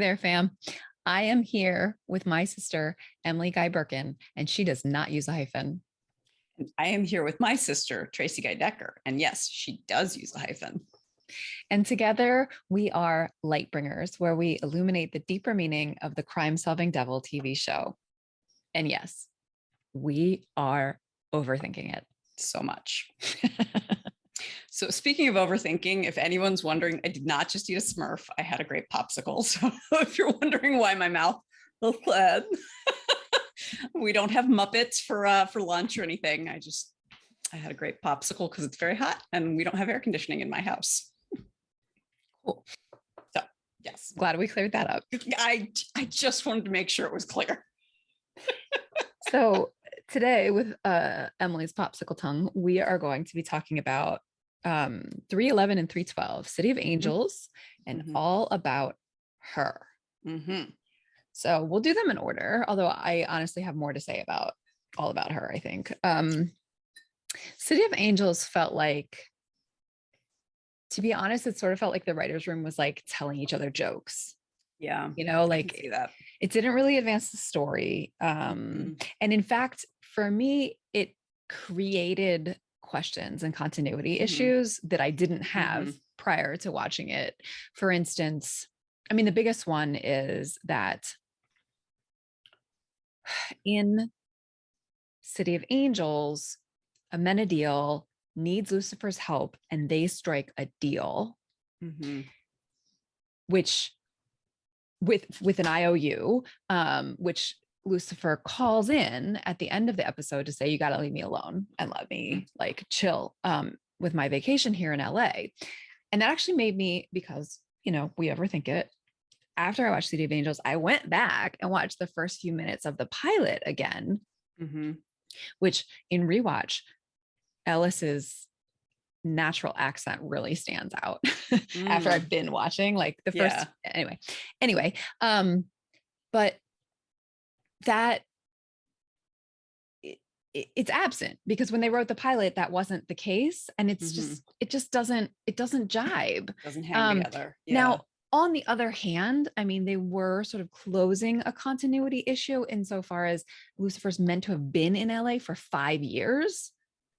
there, fam. I am here with my sister, Emily Guy Birkin, and she does not use a hyphen. I am here with my sister, Tracie Guy Decker. And yes, she does use a hyphen. And together we are Lightbringers, where we illuminate the deeper meaning of the crime-solving devil TV show. And yes, we are overthinking it. So much. So speaking of overthinking, if anyone's wondering, I did not just eat a Smurf. I had a great popsicle. So if you're wondering why my mouth is red, we don't have Muppets for lunch or anything. I had a great popsicle because it's very hot and we don't have air conditioning in my house. Cool. So yes, glad we cleared that up. I just wanted to make sure it was clear. So today with Emily's popsicle tongue, we are going to be talking about 311 and 312, City of Angels, and all about her. So we'll do them in order, although I honestly have more to say about her, I think. City of Angels felt like, to be honest, it sort of felt like the writer's room was like telling each other jokes. Yeah. You know, like it didn't really advance the story. And in fact, for me, it created questions and continuity issues that I didn't have prior to watching it. For instance, I mean, the biggest one is that in City of Angels, Amenadiel needs Lucifer's help and they strike a deal, which with an IOU, which Lucifer calls in at the end of the episode to say, you got to leave me alone and let me like chill with my vacation here in LA. And that actually made me, because, you know, we overthink it. After I watched City of Angels, I went back and watched the first few minutes of the pilot again, which in rewatch, Ellis's natural accent really stands out after I've been watching like the first, anyway. But that it's absent because when they wrote the pilot, that wasn't the case. And it's just, it doesn't jibe. Doesn't hang together. Now, on the other hand, I mean, they were sort of closing a continuity issue insofar as Lucifer's meant to have been in LA for 5 years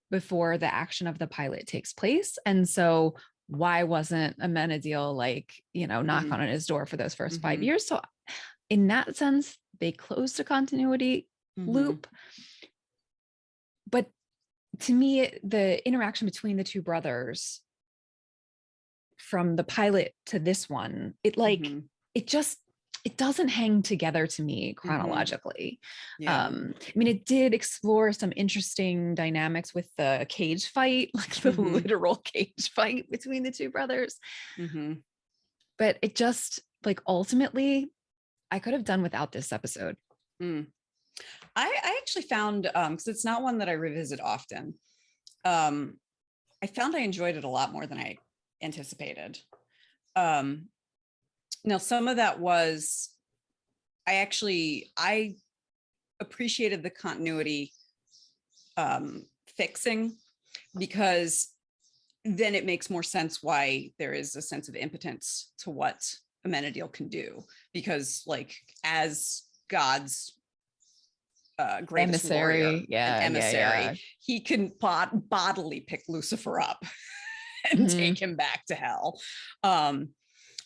before the action of the pilot takes place. And so why wasn't Amenadiel like, you know, knock on his door for those first 5 years? So in that sense, they closed a continuity loop. But to me, the interaction between the two brothers from the pilot to this one, it like, it doesn't hang together to me chronologically. I mean, it did explore some interesting dynamics with the cage fight, like the literal cage fight between the two brothers. But it just like, ultimately, I could have done without this episode. I actually found, because it's not one that I revisit often, I found I enjoyed it a lot more than I anticipated. Now, some of that was, I appreciated the continuity fixing, because then it makes more sense why there is a sense of impotence to what Amenadiel can do, because like as God's greatest emissary, warrior, he can bodily pick Lucifer up and take him back to hell.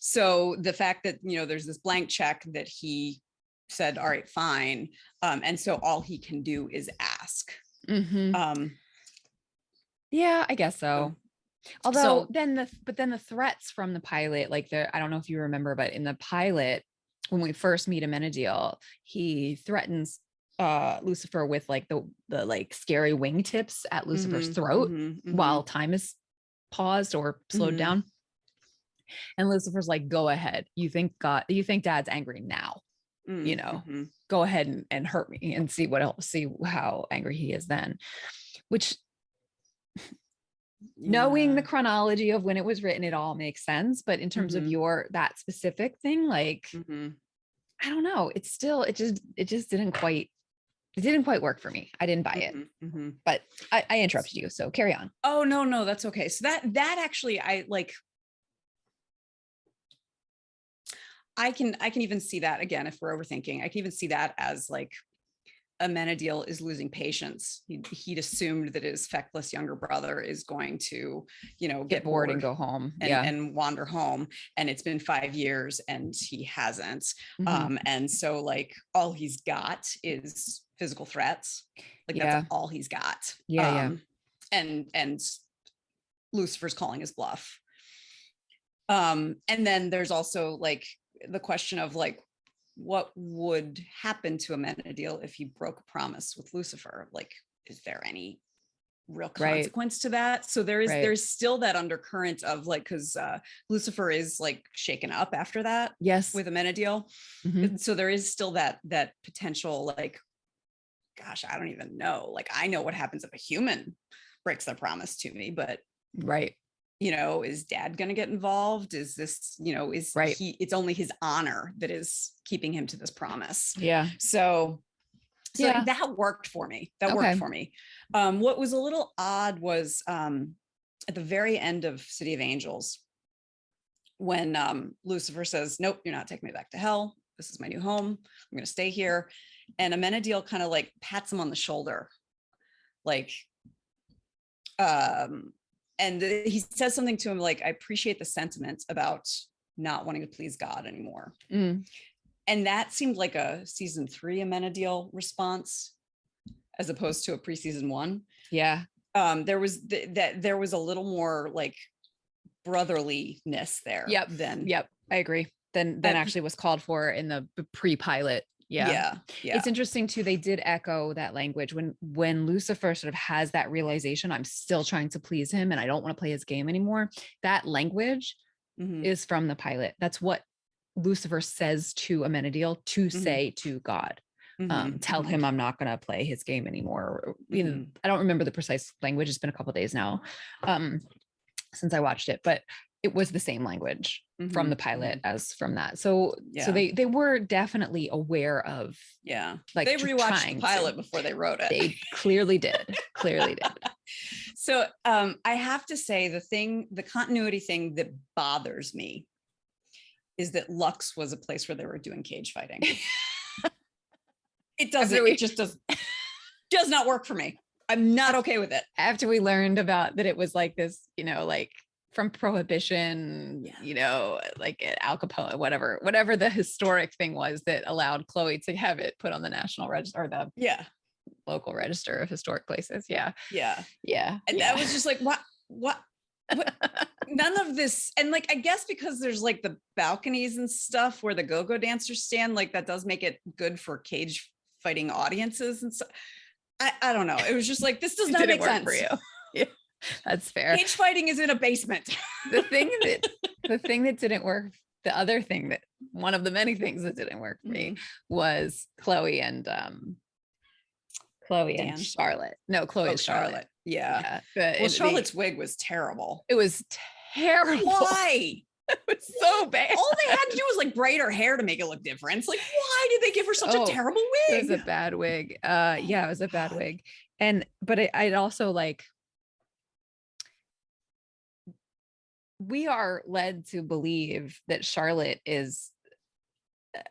So the fact that, you know, there's this blank check that he said, all right, fine. And so all he can do is ask. Yeah, I guess so. Although then the threats from the pilot, like I don't know if you remember, but in the pilot, when we first meet Amenadiel, he threatens Lucifer with like the like scary wingtips at Lucifer's throat while time is paused or slowed down. And Lucifer's like, go ahead. You think Dad's angry now, you know, go ahead and hurt me and see how angry he is then, which knowing the chronology of when it was written, it all makes sense. But in terms of that specific thing, like, I don't know, it just didn't quite work for me. I didn't buy it, but I interrupted you. So carry on. Oh, no, that's okay. So that actually, I can even see that again, if we're overthinking, I can even see that as like Amenadiel is losing patience. He'd assumed that his feckless younger brother is going to, get bored bored and go home. and wander home. And it's been 5 years and he hasn't. And so like all he's got is physical threats. Like that's all he's got. And Lucifer's calling his bluff. And then there's also like the question of like, what would happen to Amenadiel if he broke a promise with Lucifer? Like, is there any real consequence to that? So there's still that undercurrent of like, because Lucifer is like shaken up after that. Yes. With Amenadiel. So there is still that potential, like, gosh, I don't even know. Like, I know what happens if a human breaks their promise to me, but is dad going to get involved? Is this, it's only his honor that is keeping him to this promise. So that worked for me. What was a little odd was at the very end of City of Angels, when Lucifer says, nope, you're not taking me back to hell. This is my new home. I'm going to stay here. And Amenadiel kind of like pats him on the shoulder. Like, and he says something to him like, I appreciate the sentiment about not wanting to please God anymore. And that seemed like a season 3 Amenadiel response, as opposed to a pre-season 1. There was there was a little more like brotherliness there. I agree. Than actually was called for in the pre-pilot. It's interesting too. They did echo that language when Lucifer sort of has that realization, I'm still trying to please him and I don't want to play his game anymore. That language is from the pilot. That's what Lucifer says to Amenadiel to say to God. Tell him I'm not going to play his game anymore. I don't remember the precise language. It's been a couple of days now since I watched it, but it was the same language from the pilot as from that. So they were definitely aware of, like they rewatched the pilot before they wrote it. They clearly did. So I have to say the continuity thing that bothers me is that Lux was a place where they were doing cage fighting. It just does not work for me. I'm not okay with it. After we learned about that, it was like this, like from Prohibition, like at Al Capone, whatever the historic thing was that allowed Chloe to have it put on the National Register or the local register of historic places. And that was just like, what? None of this. And like, I guess because there's like the balconies and stuff where the go-go dancers stand, like that does make it good for cage fighting audiences and stuff. I don't know. It was just like, this does not make sense for you. That's fair. Cage fighting is in a basement. The thing that didn't work, the other thing that one of the many things that didn't work for me was Chloe and Charlotte. No, Chloe and Charlotte. Well, Charlotte's wig was terrible. It was terrible. Why? It was so bad. All they had to do was like braid her hair to make it look different. It's like, why did they give her such a terrible wig? It was a bad wig. It was a bad wig. But I'd also like, we are led to believe that Charlotte is,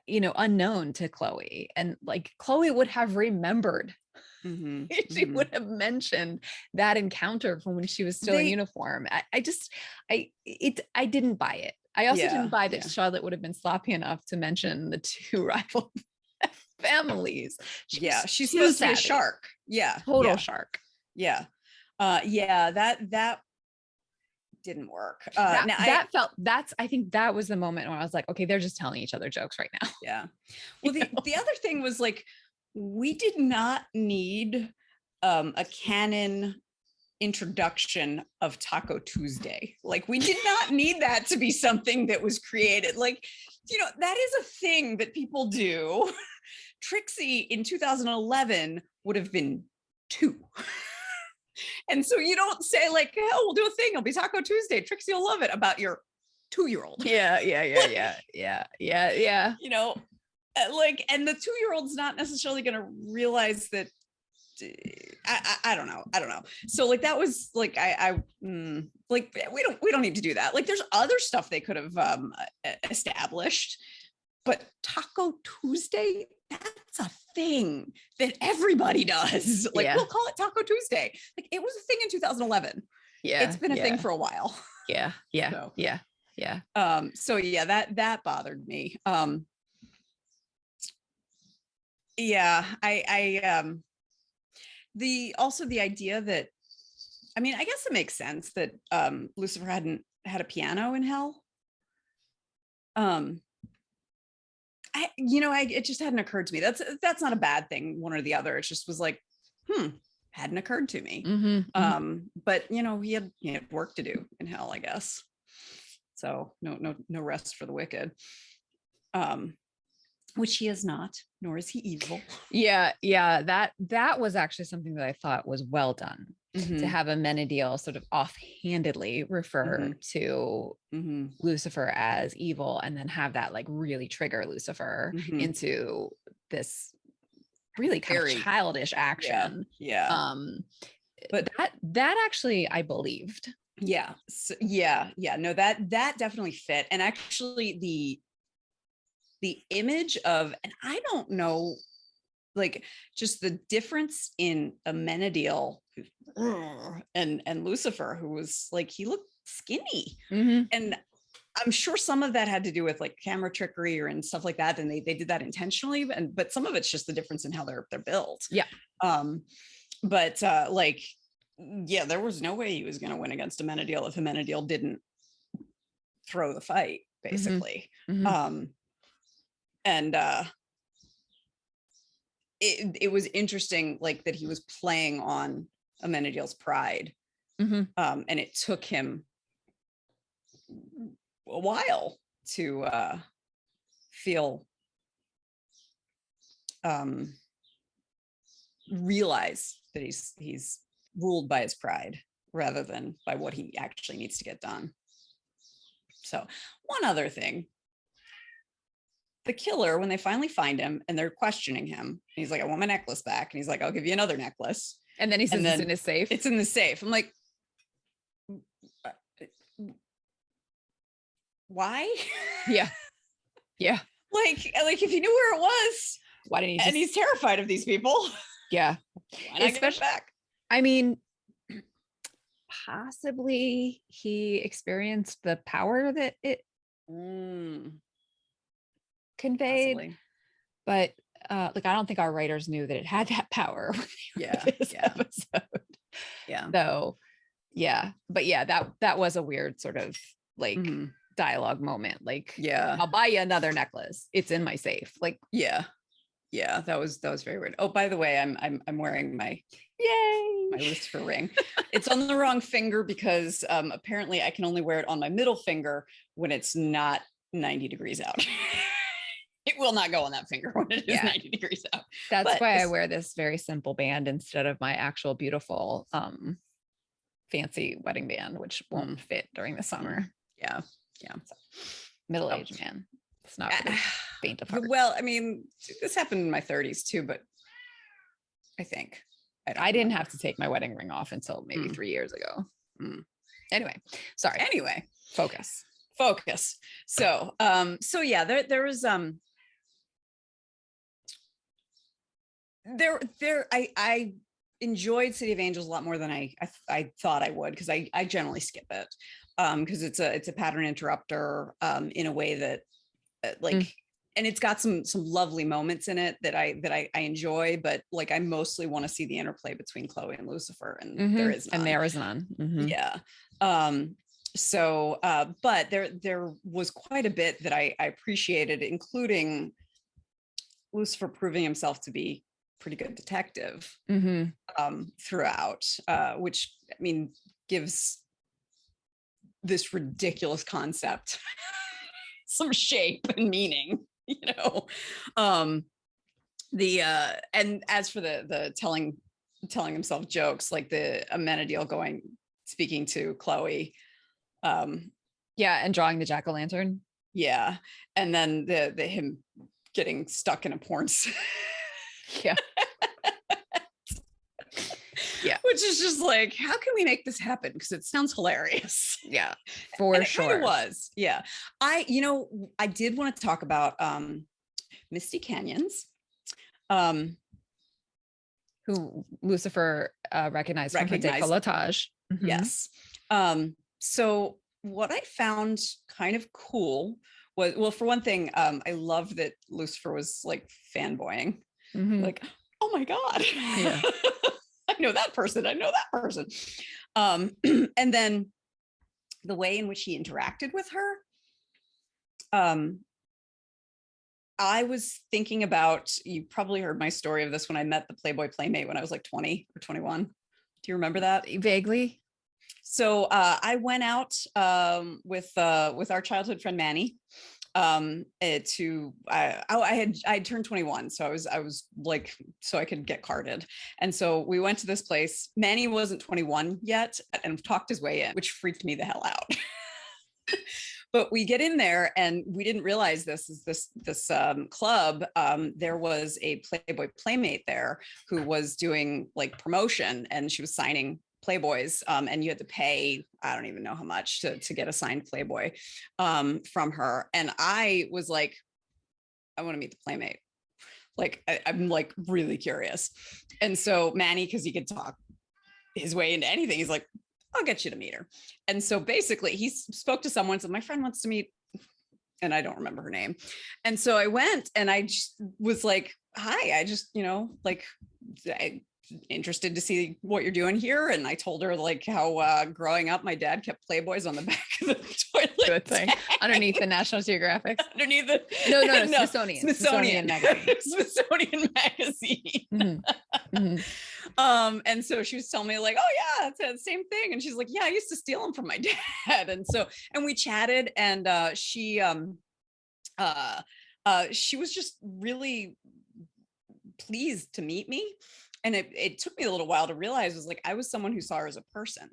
unknown to Chloe, and like Chloe would have remembered. She would have mentioned that encounter from when she was still in uniform. I didn't buy it. I also didn't buy that Charlotte would have been sloppy enough to mention the two rival families. She's supposed to be a shark. Total shark. That didn't work. I think that was the moment where I was like, okay, they're just telling each other jokes right now. Well, the other thing was like, we did not need a canon introduction of Taco Tuesday. Like, we did not need that to be something that was created. Like, that is a thing that people do. Trixie in 2011 would have been 2. And so you don't say like, oh, we'll do a thing. It'll be Taco Tuesday. Trixie will love it, about your 2-year-old. Yeah. Like, and the 2-year-old's not necessarily going to realize that. I don't know. So like, that was like, like, we don't need to do that. Like, there's other stuff they could have established. but Taco Tuesday, that's a thing that everybody does. Like Yeah. we'll call it Taco Tuesday. Like it was a thing in 2011. Yeah. It's been a thing for a while. Yeah. Yeah. So, Yeah. Yeah. So yeah, that bothered me. Yeah, the idea that, I mean, I guess it makes sense that Lucifer hadn't had a piano in hell. It just hadn't occurred to me. That's not a bad thing, one or the other. It just was like, hadn't occurred to me. But he had work to do in hell, I guess. So no rest for the wicked. Which he is not, nor is he evil. Yeah. That was actually something that I thought was well done, to have Amenadiel sort of offhandedly refer to Lucifer as evil, and then have that like really trigger Lucifer into this really kind of childish action. Yeah. But that actually I believed. Yeah. So, no, that definitely fit. And actually the image of, and I don't know, like just the difference in Amenadiel and Lucifer, who was like, he looked skinny. And I'm sure some of that had to do with like camera trickery and stuff like that. And they did that intentionally, but some of it's just the difference in how they're built. Yeah. But there was no way he was going to win against Amenadiel if Amenadiel didn't throw the fight, basically. And it was interesting, like that he was playing on Amenadiel's pride, and it took him a while to realize that he's ruled by his pride rather than by what he actually needs to get done. So one other thing, the killer, when they finally find him and they're questioning him, he's like, I want my necklace back. And he's like, I'll give you another necklace. And then he says it's in his safe. It's in the safe. I'm like, why? Yeah. Like if you knew where it was, why didn't you? And he's terrified of these people. Yeah. Why not get it back? I mean, possibly he experienced the power that it conveyed, possibly. But like I don't think our writers knew that it had that power. Episode. So but that was a weird sort of like dialogue moment. Like, I'll buy you another necklace. It's in my safe. Like, that was very weird. Oh, by the way, I'm wearing my Lucifer ring. It's on the wrong finger because apparently I can only wear it on my middle finger when it's not 90 degrees out. It will not go on that finger when it is 90 degrees out. That's why I wear this very simple band instead of my actual beautiful fancy wedding band, which won't fit during the summer. Yeah. So, middle-aged man. It's not really faint of heart. Well, I mean, this happened in my 30s too, but I think I didn't have to take my wedding ring off until maybe 3 years ago. Anyway, sorry. Focus. So yeah, there was I enjoyed City of Angels a lot more than I thought I would, because I generally skip it because it's a pattern interrupter in a way that and it's got some lovely moments in it that I enjoy, but like I mostly want to see the interplay between Chloe and Lucifer, and there is none. Yeah. So but there was quite a bit that I appreciated, including Lucifer proving himself to be pretty good detective throughout, which I mean gives this ridiculous concept some shape and meaning, and as for the telling himself jokes, like the Amenadiel speaking to Chloe, and drawing the jack-o'-lantern, and then the him getting stuck in a porn Yeah. Which is just like, how can we make this happen? Because it sounds hilarious. Yeah, for And it sure. kind of was. Yeah. I did want to talk about Misty Canyons. Who Lucifer recognized from her Recognized. décolletage. Mhm. Yes. So what I found kind of cool was, well, for one thing, I loved that Lucifer was like fanboying, Mhm. like, oh my God. Yeah. I know that person. I know that person. And then the way in which he interacted with her, I was thinking about, you probably heard my story of this when I met the Playboy Playmate when I was like 20 or 21. Do you remember that? Vaguely. So I went out with our childhood friend Manny to I had turned 21, so I was like, so I could get carded. And so we went to this place. Manny wasn't 21 yet and talked his way in, which freaked me the hell out. But we get in there and we didn't realize this club. There was a Playboy Playmate there who was doing like promotion, and she was signing Playboys, and you had to pay, I don't even know how much to get a signed Playboy from her. And I was like, I want to meet the Playmate. Like, I'm like really curious. And so Manny, because he could talk his way into anything, he's like, I'll get you to meet her. And so basically he spoke to someone, said, my friend wants to meet, and I don't remember her name. And so I went and I just was like, hi, I just, like, interested to see what you're doing here. And I told her like how growing up, my dad kept Playboys on the back of the toilet. Good thing. Underneath the National Geographic. Underneath the no, Smithsonian magazine. Smithsonian magazine. Mm-hmm. Mm-hmm. And so she was telling me like, oh yeah, it's the same thing. And she's like, yeah, I used to steal them from my dad. And we chatted, and she was just really pleased to meet me. And it took me a little while to realize, was like, I was someone who saw her as a person.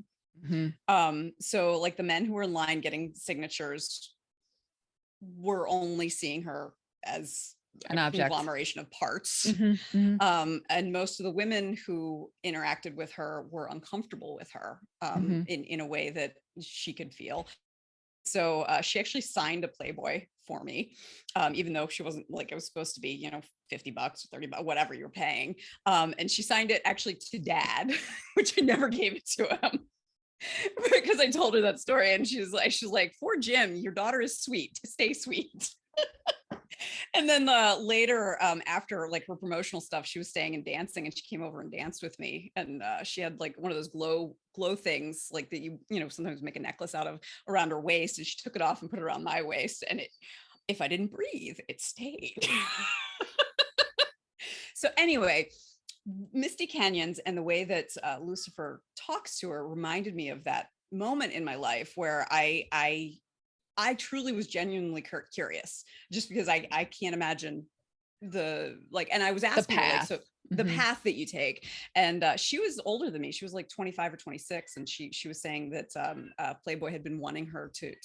Mm-hmm. So like the men who were in line getting signatures were only seeing her as an object, conglomeration of parts. Mm-hmm. Mm-hmm. And most of the women who interacted with her were uncomfortable with her Mm-hmm. in a way that she could feel. So she actually signed a Playboy for me, even though she wasn't, like, it was supposed to be, $50 or $30, whatever you're paying. And she signed it actually to Dad, which I never gave it to him because I told her that story. And she's like, for Jim, your daughter is sweet. Stay sweet. And then later, after like her promotional stuff, she was staying and dancing, and she came over and danced with me. And she had like one of those glow things, like that you sometimes make a necklace out of, around her waist. And she took it off and put it around my waist. And if I didn't breathe, it stayed. So anyway, Misty Canyons and the way that Lucifer talks to her reminded me of that moment in my life where I truly was genuinely curious, just because I can't imagine and I was asking her, like, so the path that you take. And she was older than me. She was like 25 or 26. And she was saying that Playboy had been wanting her to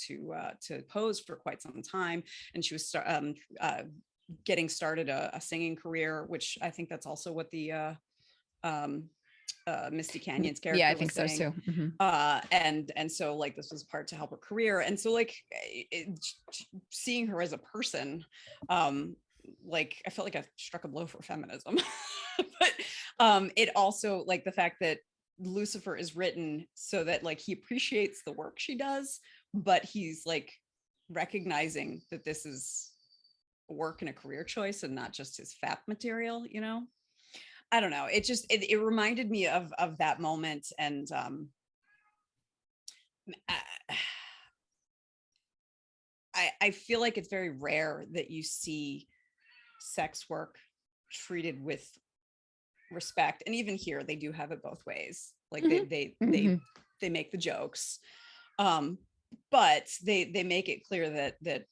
pose for quite some time. And she was getting started a singing career, which I think that's also what the Misty Canyons character. Yeah, I think so too. Mm-hmm. And so like this was part to help her career. And so like seeing her as a person, like I felt like I struck a blow for feminism. But it also, like, the fact that Lucifer is written so that like he appreciates the work she does, but he's like recognizing that this is a work and a career choice and not just his fap material, I don't know. It just, it reminded me of that moment. And I feel like it's very rare that you see sex work treated with respect. And even here, they do have it both ways. Like they make the jokes, but they make it clear that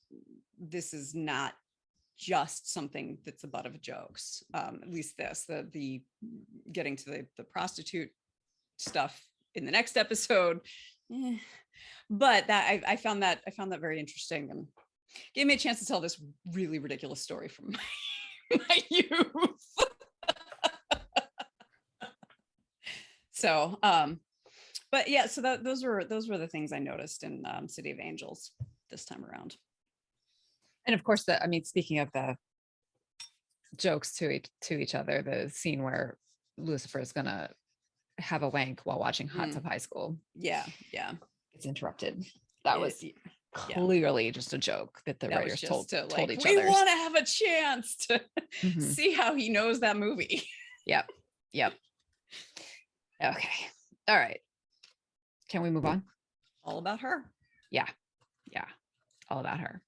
this is not just something that's the butt of jokes. At least the getting to the prostitute stuff in the next episode. But that I found that very interesting, and gave me a chance to tell this really ridiculous story from my youth. So, but yeah, so those were the things I noticed in City of Angels this time around. And of course, I mean, speaking of the jokes to each other, the scene where Lucifer is gonna have a wank while watching Hot Tub High School. Yeah. It's interrupted. That was yeah. clearly just a joke that the That writers told like, each we other. want to have a chance to see how he knows that movie. Yep. Okay. All right. Can we move on? All about her. Yeah. All about her.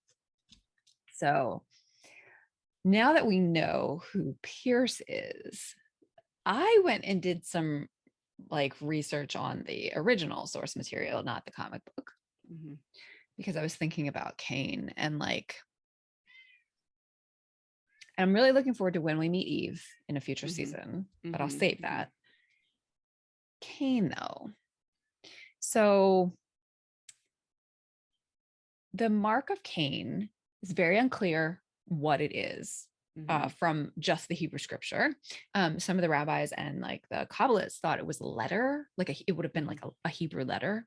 So now that we know who Pierce is, I went and did some like research on the original source material, not the comic book, because I was thinking about Cain and like, I'm really looking forward to when we meet Eve in a future season, but I'll save that. Cain, though. So the mark of Cain is very unclear what it is from just the Hebrew scripture. Some of the rabbis and like the Kabbalists thought it was a letter, like it would have been like a Hebrew letter.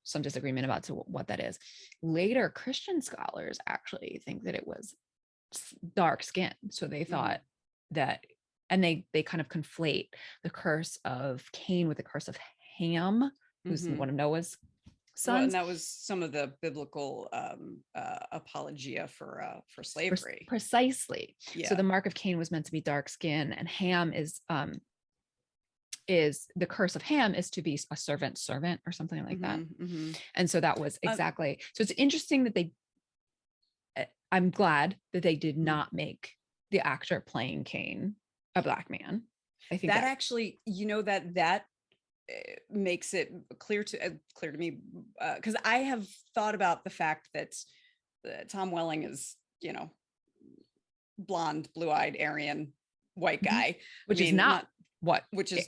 Some disagreement about what that is. Later, Christian scholars actually think that it was dark skin. So they thought that, and they kind of conflate the curse of Cain with the curse of Ham, who's one of Noah's sons. Well, and that was some of the biblical apologia for slavery. Precisely. Yeah. So the mark of Cain was meant to be dark skin, and Ham is the curse of Ham is to be a servant or something like that. And so that was exactly. So it's interesting that I'm glad that they did not make the actor playing Cain a black man. I think that actually, that makes it clear to me, because I have thought about the fact that Tom Welling is, blonde, blue-eyed, Aryan, white guy, which is not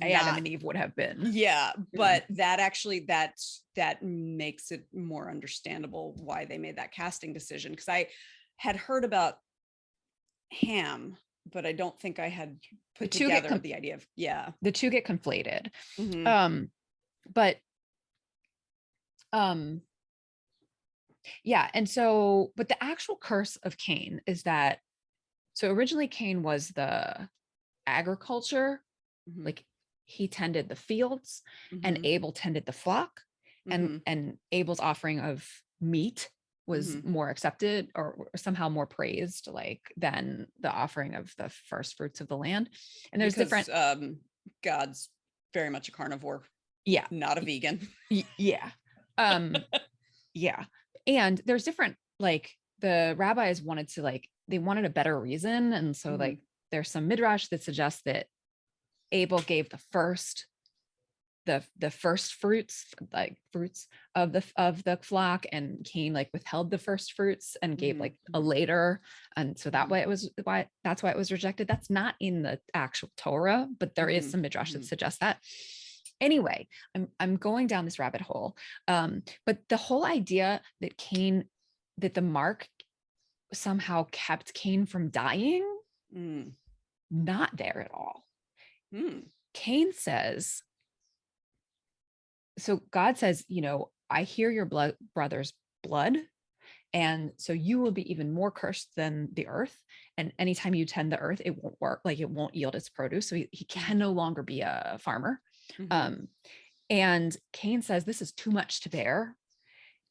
Adam and Eve would have been. Yeah, but that actually that makes it more understandable why they made that casting decision, because I had heard about Ham, but I don't think I had put together the idea of the two get conflated. And so, but the actual curse of Cain is that, so originally Cain was the agriculture, like he tended the fields, and Abel tended the flock, and Abel's offering of meat was more accepted or somehow more praised, like, than the offering of the first fruits of the land. And there's different God's very much a carnivore, not a vegan. And there's different, like, the rabbis wanted to, like, they wanted a better reason, and so like there's some midrash that suggests that Abel gave the first fruits, like fruits of the flock, and Cain like withheld the first fruits and gave like a later, and so that's why it was rejected. That's not in the actual Torah, but there is some midrash that suggests that. Anyway, I'm going down this rabbit hole, but the whole idea that the mark somehow kept Cain from dying, not there at all. Cain says, so God says, I hear your brother's blood, and so you will be even more cursed than the earth. And anytime you tend the earth, it won't work, like it won't yield its produce. So he can no longer be a farmer. And Cain says, this is too much to bear.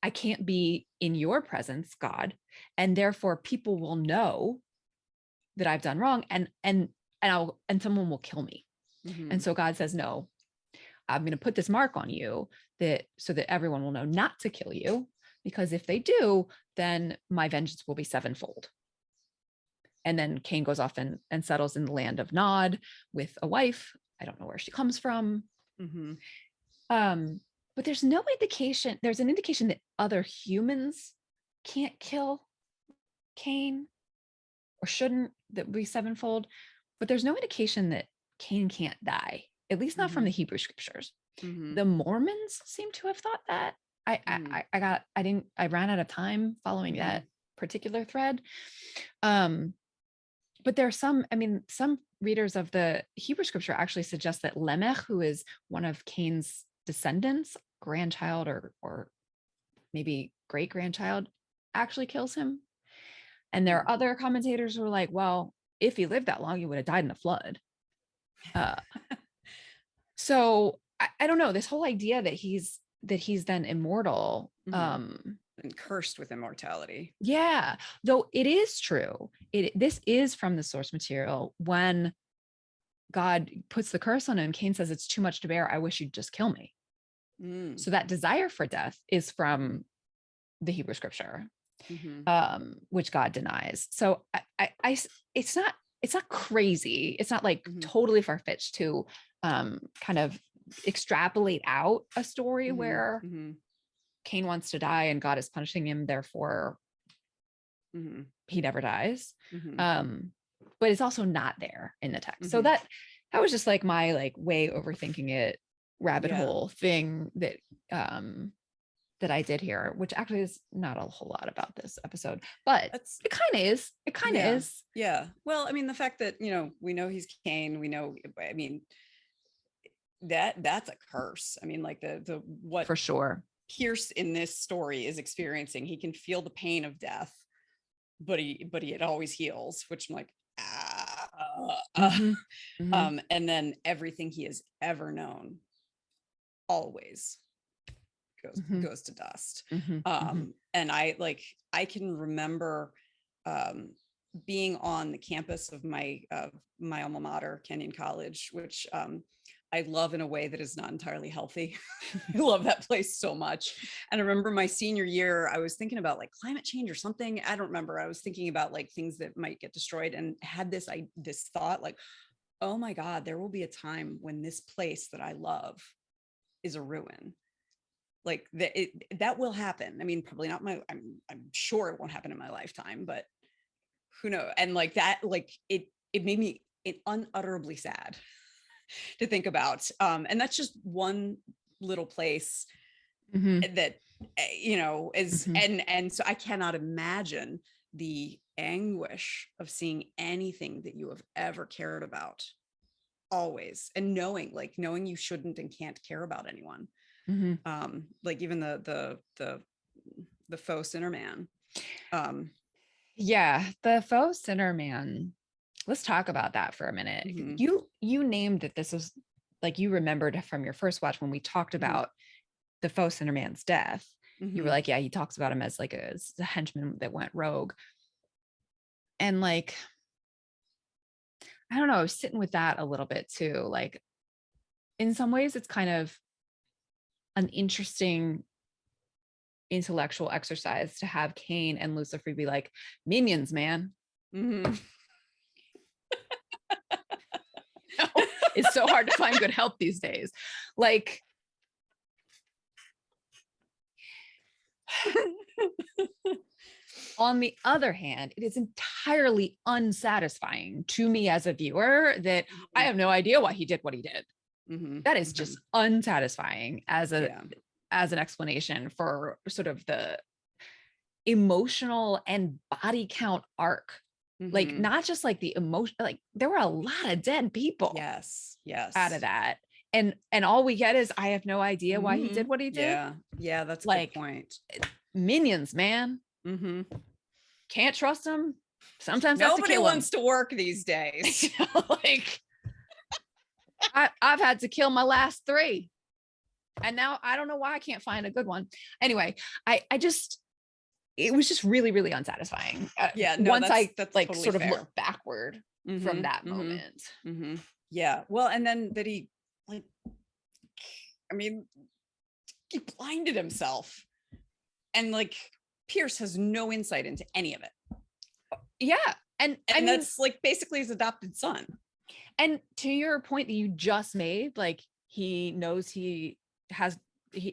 I can't be in your presence, God, and therefore people will know that I've done wrong, and someone will kill me. And so God says, no, I'm going to put this mark on you so that everyone will know not to kill you, because if they do, then my vengeance will be sevenfold. And then Cain goes off and settles in the land of Nod with a wife. I don't know where she comes from. But there's no indication. There's an indication that other humans can't kill Cain, or shouldn't, that be sevenfold. But there's no indication that Cain can't die, at least not from the Hebrew scriptures. The Mormons seem to have thought that. I ran out of time following that particular thread. but there are some, I mean, some readers of the Hebrew scripture actually suggest that Lamech, who is one of Cain's descendants, grandchild or maybe great grandchild, actually kills him. And there are other commentators who are like, well, if he lived that long, he would have died in a flood. So I don't know, this whole idea that he's then immortal. And cursed with immortality. Yeah, though it is true. This is from the source material. When God puts the curse on him, Cain says, it's too much to bear. I wish you'd just kill me. So that desire for death is from the Hebrew scripture, which God denies. So it's not crazy. It's not like totally far-fetched to kind of extrapolate out a story where Cain wants to die and God is punishing him, therefore he never dies. But it's also not there in the text. So that was just like my like way overthinking it rabbit hole thing that that I did here, which actually is not a whole lot about this episode, but it kind of is. It kind of is. Yeah. Well, I mean, the fact that, you know, we know he's Cain, we know, I mean, that's a curse. I mean, like the what for sure Pierce in this story is experiencing, he can feel the pain of death, but it always heals, which I'm like, and then everything he has ever known always goes to dust. And I can remember being on the campus of my alma mater, Kenyon College, which I love in a way that is not entirely healthy. I love that place so much. And I remember my senior year, I was thinking about like climate change or something. I don't remember. I was thinking about like things that might get destroyed and had this thought like, oh my God, there will be a time when this place that I love is a ruin. Like that will happen. I mean, probably not I'm sure it won't happen in my lifetime, but who knows? And like that, like it made me unutterably sad to think about. And that's just one little place that, you know, is, and so I cannot imagine the anguish of seeing anything that you have ever cared about always, and knowing you shouldn't and can't care about anyone. Like even the faux sinner man. Yeah, the faux sinner man. Let's talk about that for a minute. You named that this was like, you remembered from your first watch when we talked about the faux sinner man's death. You were like, yeah, he talks about him as like a henchman that went rogue. And like, I don't know, I was sitting with that a little bit too. Like in some ways it's kind of an interesting intellectual exercise to have Cain and Lucifer be like minions, man. It's so hard to find good help these days. Like, on the other hand, it is entirely unsatisfying to me as a viewer that I have no idea why he did what he did. That is just unsatisfying as an explanation for sort of the emotional and body count arc. Like not just like the emotion, like there were a lot of dead people out of that, and all we get is I have no idea why he did what he did. That's like, a good point. Minions, man. Can't trust them. Sometimes nobody wants to work these days. Like I've had to kill my last 3, and now I don't know why I can't find a good one. Anyway, I just, it was just really, really unsatisfying. Once I like totally sort of look backward from that moment. Yeah. Well, and then that he like, I mean, he blinded himself, and like Pierce has no insight into any of it. Yeah. And I mean, that's like basically his adopted son. And to your point that you just made, like he knows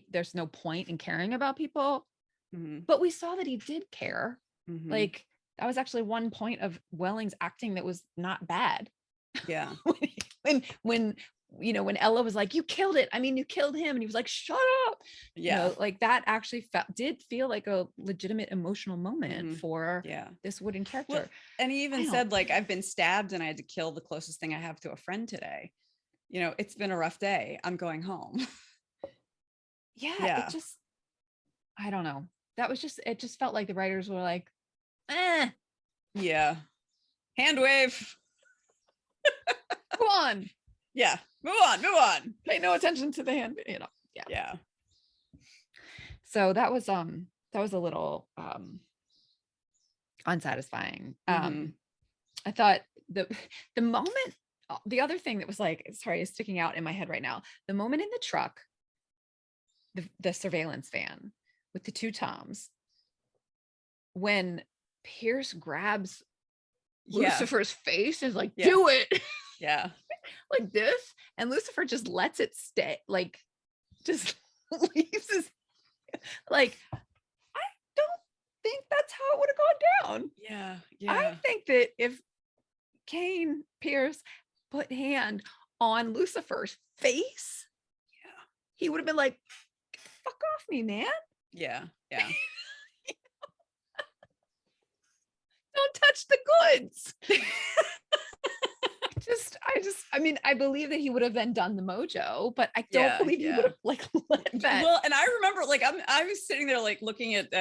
there's no point in caring about people, but we saw that he did care. Like that was actually one point of Welling's acting that was not bad. Yeah. when when Ella was like, you killed it. I mean, you killed him. And he was like, shut up. Yeah. Like that actually did feel like a legitimate emotional moment for Yeah. this wooden character. Well, and he even said, like, I've been stabbed and I had to kill the closest thing I have to a friend today. It's been a rough day. I'm going home. Yeah. It just, I don't know. It just felt like the writers were like, Yeah. Hand wave. Go on. Yeah. Move on. Pay no attention to the hand, Yeah. Yeah. So that was a little unsatisfying. I thought the moment, the other thing that was like, sorry, is sticking out in my head right now, the moment in the truck, the surveillance van with the two Toms, when Pierce grabs Lucifer's face and is like, do it. Yeah. Like this, and Lucifer just lets it stay, like just leaves his, like, I don't think that's how it would have gone down. Yeah. I think that if Pierce put hand on Lucifer's face, he would have been like, fuck off me, man. Yeah. Don't touch the goods. I mean, I believe that he would have then done the mojo, but I don't believe he would have like let that. Well, and I remember, like, I was sitting there like looking at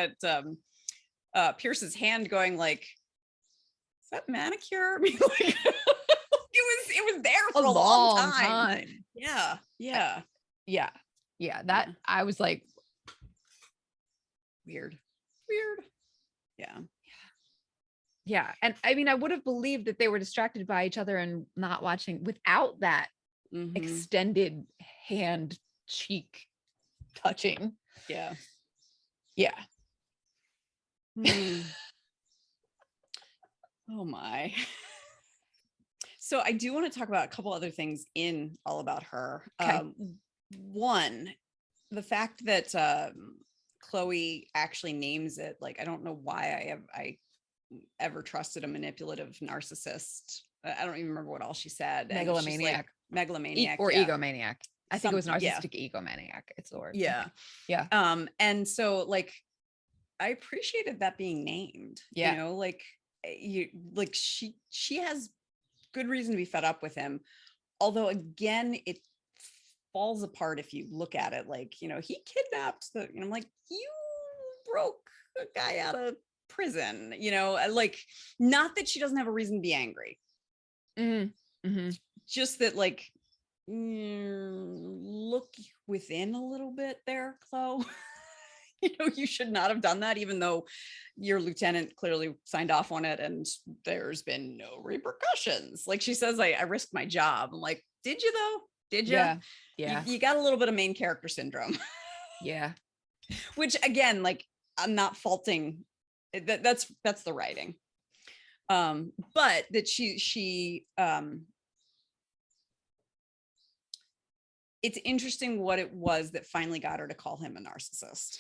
Pierce's hand, going like, is that manicure? I mean, like, it was there for a long time. Yeah. That I was like, weird. Yeah. And I mean, I would have believed that they were distracted by each other and not watching without that extended hand cheek touching. Yeah. Oh my. So I do want to talk about a couple other things in All About Her. Okay. One, the fact that Chloe actually names it, like, I don't know why I ever trusted a manipulative narcissist. I don't even remember what all she said. Megalomaniac. Like, megalomaniac or egomaniac. I think it was Something, narcissistic egomaniac. It's the word. Yeah. And so, like, I appreciated that being named. Like she has good reason to be fed up with him. Although again, it falls apart if you look at it like, he kidnapped I'm like, you broke a guy out of prison, like, not that she doesn't have a reason to be angry. Just that, like, look within a little bit there, Chloe. You should not have done that, even though your lieutenant clearly signed off on it and there's been no repercussions. Like she says, I risked my job. I'm like, did you though? Did you? Yeah. You got a little bit of main character syndrome. Yeah. Which again, like, I'm not faulting that's the writing. But that she it's interesting what it was that finally got her to call him a narcissist.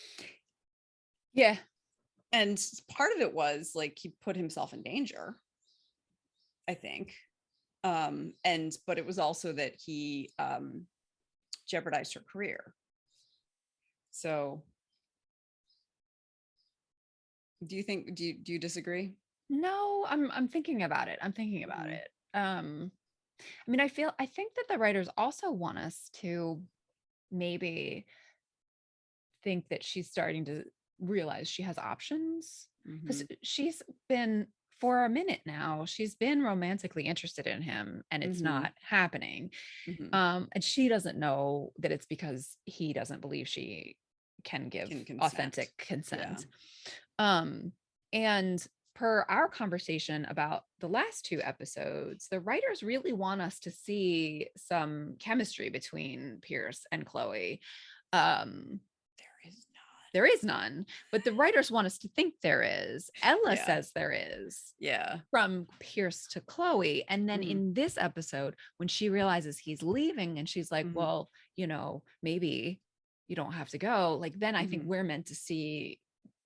Yeah. And part of it was like, he put himself in danger, I think. But it was also that he jeopardized her career. So do you disagree? No, I'm thinking about it. I mean, I think that the writers also want us to maybe think that she's starting to realize she has options, because she's been, for a minute now, she's been romantically interested in him and it's not happening. And she doesn't know that it's because he doesn't believe she can give authentic consent. And per our conversation about the last two episodes, the writers really want us to see some chemistry between Pierce and Chloe. There is none, but the writers want us to think there is. Ella says there is. Yeah. From Pierce to Chloe. And then in this episode, when she realizes he's leaving and she's like, well, maybe you don't have to go. Like, then I think we're meant to see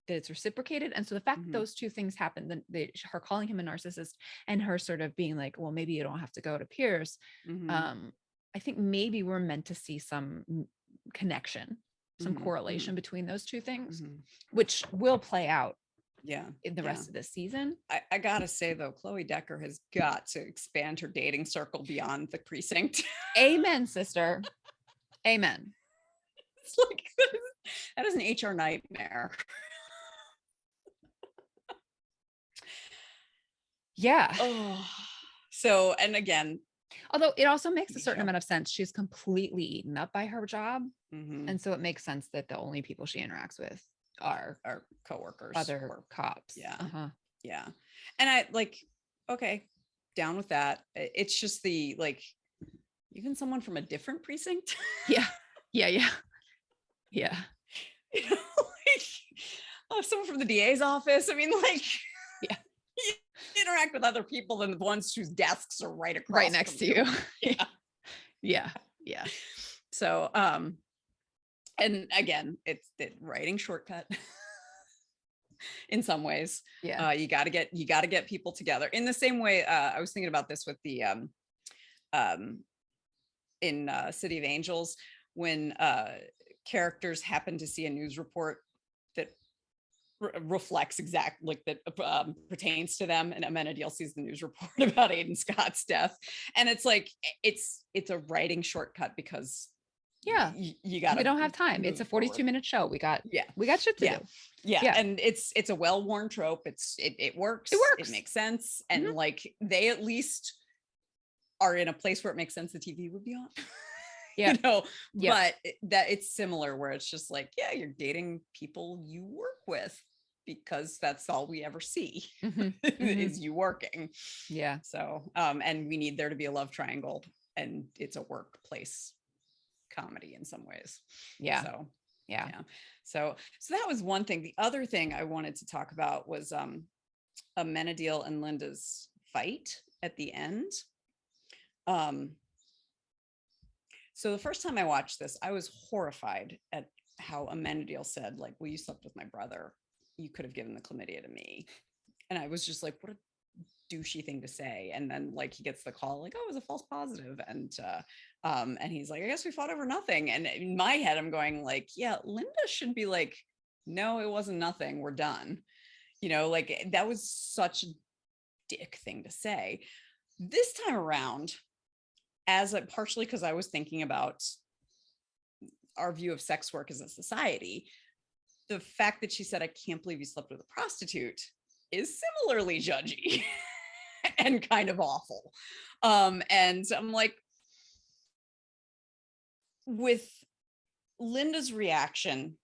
that it's reciprocated. And so the fact that those two things happen, her calling him a narcissist and her sort of being like, well, maybe you don't have to go to Pierce. I I think maybe we're meant to see some connection, some correlation between those two things, which will play out in the rest of this season. I gotta say though, Chloe Decker has got to expand her dating circle beyond the precinct. Amen, sister. Amen. It's like that is an HR nightmare. Yeah. Oh, so, and again, although it also makes a certain amount of sense. She's completely eaten up by her job. and so it makes sense that the only people she interacts with are our coworkers, other cops. Yeah. Yeah. And I like, okay, down with that. It's just the like, even someone from a different precinct. Yeah. You know, like, someone from the DA's office. I mean, like, yeah, you interact with other people than the ones whose desks are right across, next to you. Yeah. So, and again, it's writing shortcut. In some ways, you got to get people together in the same way. I was thinking about this with the in City of Angels, when characters happen to see a news report that reflects exactly like that pertains to them, and Amenadiel sees the news report about Aiden Scott's death, and it's like it's a writing shortcut because you got, we don't have time. It's a 42-minute show. We got shit to do. Yeah. And it's a well-worn trope. It works. It makes sense. And like, they at least are in a place where it makes sense the TV would be on. You know, but that it's similar where it's just like, yeah, you're dating people you work with because that's all we ever see is you working. Yeah. So, and we need there to be a love triangle, and it's a workplace comedy in some ways. So that was one thing. The other thing I wanted to talk about was Amenadiel and Linda's fight at the end. So the first time I watched this, I was horrified at how Amenadiel said, like, well, you slept with my brother, you could have given the chlamydia to me. And I was just like, what a douchey thing to say. And then like he gets the call like, oh, it was a false positive, and he's like, I guess we fought over nothing. And in my head I'm going like, yeah, Linda should be like, no, it wasn't nothing, we're done. You know, like that was such a dick thing to say. This time around, partially because I was thinking about our view of sex work as a society, the fact that she said, I can't believe you slept with a prostitute, is similarly judgy and kind of awful. And I'm like, with Linda's reaction,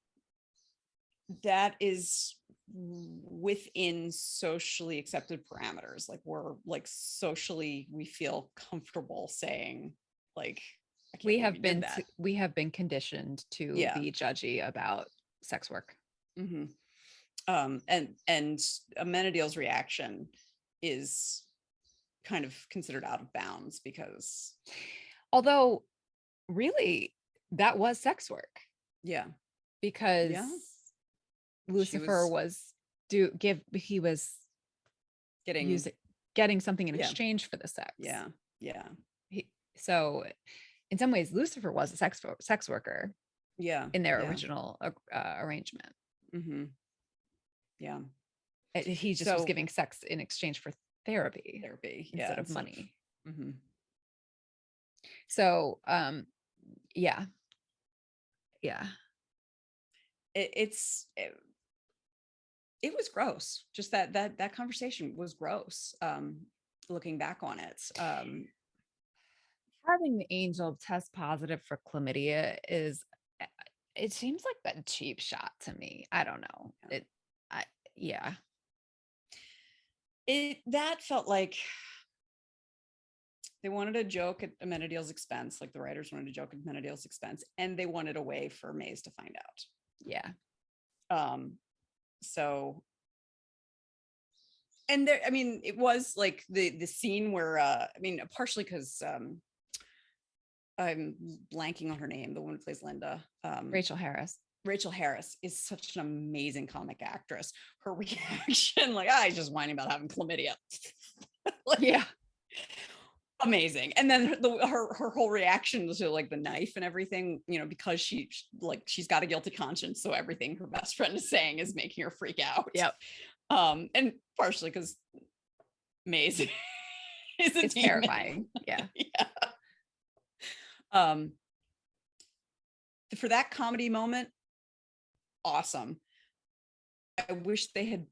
that is within socially accepted parameters. Like, we're like socially, we feel comfortable saying like, we have been conditioned to be judgy about sex work. And Amenadiel's reaction is kind of considered out of bounds, because although really that was sex work. Because Lucifer was getting something in exchange for the sex. So in some ways Lucifer was a sex worker in their original arrangement. He just was giving sex in exchange for therapy instead of money. So it was gross. Just that conversation was gross. Looking back on it, having the angel test positive for chlamydia it seems like a cheap shot to me. I don't know. That felt like they wanted a joke at Amenadiel's expense, like the writers wanted a joke at Amenadiel's expense, and they wanted a way for Maze to find out. So, and there, I mean, it was like the scene where, I mean, partially because I'm blanking on her name, the woman who plays Linda. Rachel Harris. Rachel Harris is such an amazing comic actress. Her reaction, like, he's just whining about having chlamydia. Amazing. And then her whole reaction to like the knife and everything, you know, because she's got a guilty conscience, so everything her best friend is saying is making her freak out. Yep. And partially because Maze is a It's demon. terrifying. Yeah. Yeah. For that comedy moment, awesome. I wish they had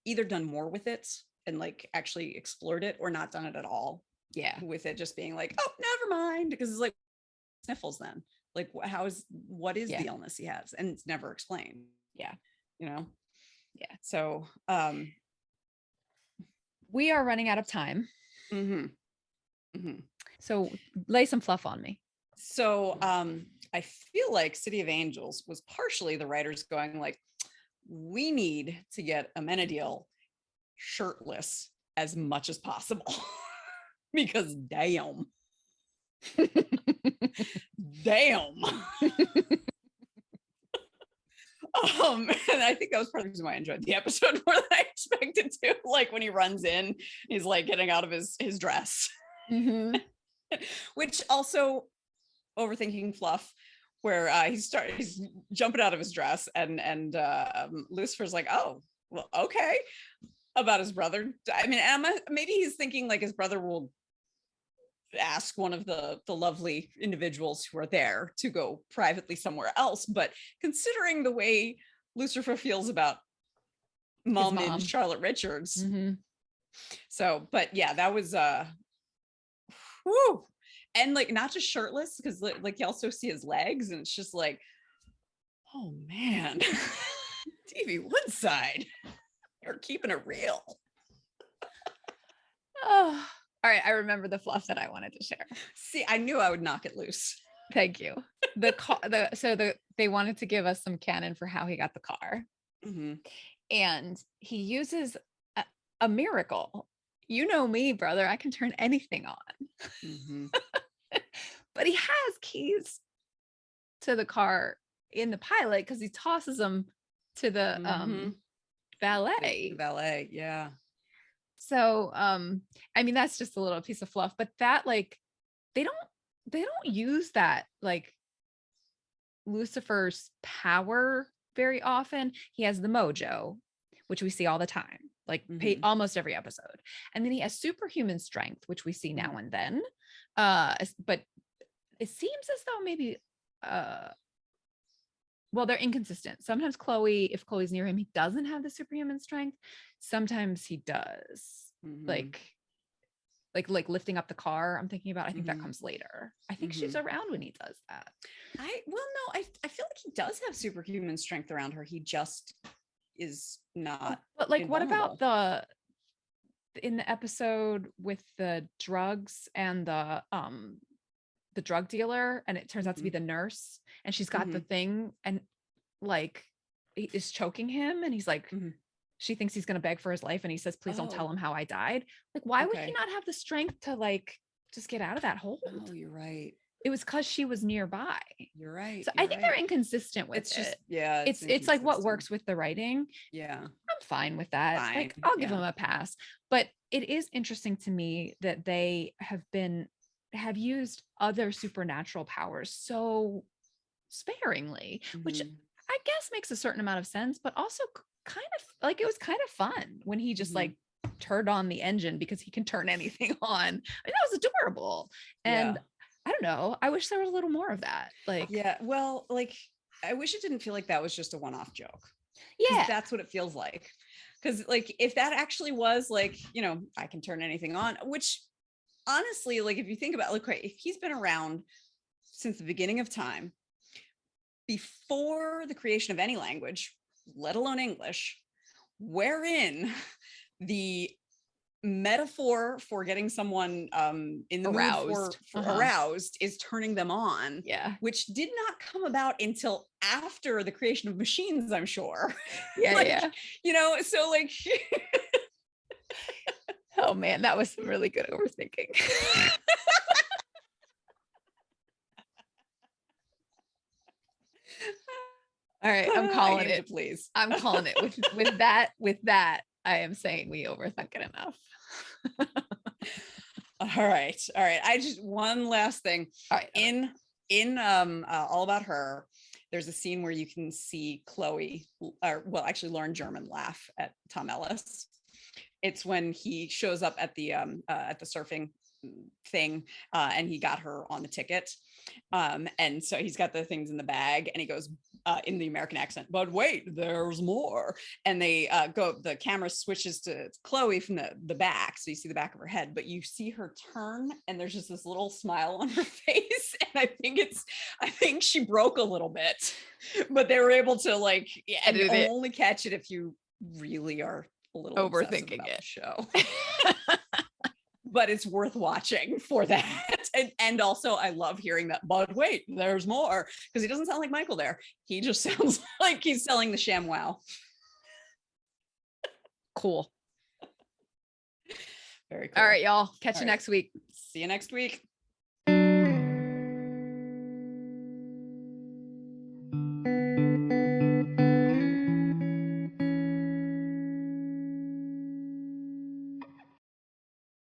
either done more with it and like actually explored it, or not done it at all. Yeah. With it just being like, oh, never mind, because it's like sniffles then. Like what is the illness he has? And it's never explained. Yeah. You know? Yeah. So we are running out of time. So lay some fluff on me. So I feel like City of Angels was partially the writers going like, we need to get Amenadiel shirtless as much as possible. Because damn. Damn. And I think that was part of the reason why I enjoyed the episode more than I expected to. Like when he runs in, he's like getting out of his dress. Which also overthinking fluff, where he's jumping out of his dress, and Lucifer's like, oh, well, okay, about his brother. I mean, maybe he's thinking like his brother will ask one of the lovely individuals who are there to go privately somewhere else. But considering the way Lucifer feels about mom and Charlotte Richards. So, but yeah, that was whew. And like not just shirtless, because like you also see his legs, and it's just like, oh man, TV Woodside, you're keeping it real. Oh, all right. I remember the fluff that I wanted to share. See, I knew I would knock it loose. Thank you. They wanted to give us some canon for how he got the car. And he uses a miracle. You know me, brother. I can turn anything on. But he has keys to the car in the pilot because he tosses them to the valet. The valet, yeah. So I mean, that's just a little piece of fluff, but that like they don't use that like Lucifer's power very often. He has the mojo, which we see all the time, like almost every episode. And then he has superhuman strength, which we see now and then. But it seems as though maybe well, they're inconsistent. Sometimes if Chloe's near him, he doesn't have the superhuman strength. Sometimes he does. Like lifting up the car. I'm thinking about, I think that comes later. I think she's around when he does that. I feel like he does have superhuman strength around her. He just is not. But like, what about in the episode with the drugs and the drug dealer, and it turns out to be the nurse, and she's got the thing, and like he is choking him, and he's like, she thinks he's going to beg for his life, and he says, please don't tell him how I died. Like, why would he not have the strength to like just get out of that hold? Oh, you're right. It was because she was nearby. You're right. So I think they're inconsistent with it. Yeah, it's like what works with the writing. Yeah, I'm fine with that. Like, I'll give them a pass. But it is interesting to me that they have used other supernatural powers so sparingly, which I guess makes a certain amount of sense, but also kind of like it was kind of fun when he just like turned on the engine because he can turn anything on. I mean, that was adorable. And I don't know, I wish there was a little more of that. Like, yeah, well, like I wish it didn't feel like that was just a one-off joke. Yeah, that's what it feels like. Because like if that actually was like, you know, I can turn anything on, which honestly, like if you think about, like, if he's been around since the beginning of time, before the creation of any language, let alone English, wherein the metaphor for getting someone in the aroused, mood for aroused is turning them on, which did not come about until after the creation of machines, I'm sure. You know, so like oh man, that was some really good overthinking. All right, I'm calling it. Please, I'm calling it with that. I am saying we overthink it enough. All right. All right. I just one last thing. All right. In All About Her, there's a scene where you can see Chloe, or well, actually Lauren German laugh at Tom Ellis. It's when he shows up at the surfing thing, and he got her on the ticket. And so he's got the things in the bag, and he goes in the American accent, but wait, there's more. And they the camera switches to Chloe from the back, so you see the back of her head, but you see her turn, and there's just this little smile on her face. And I think she broke a little bit, but they were able to like, and you only catch it if you really are a little overthinking it. Show. But it's worth watching for that. And also I love hearing that, but wait, there's more, because he doesn't sound like Michael there. He just sounds like he's selling the ShamWow. Cool. Very cool. All right, y'all. Catch you next week. See you next week.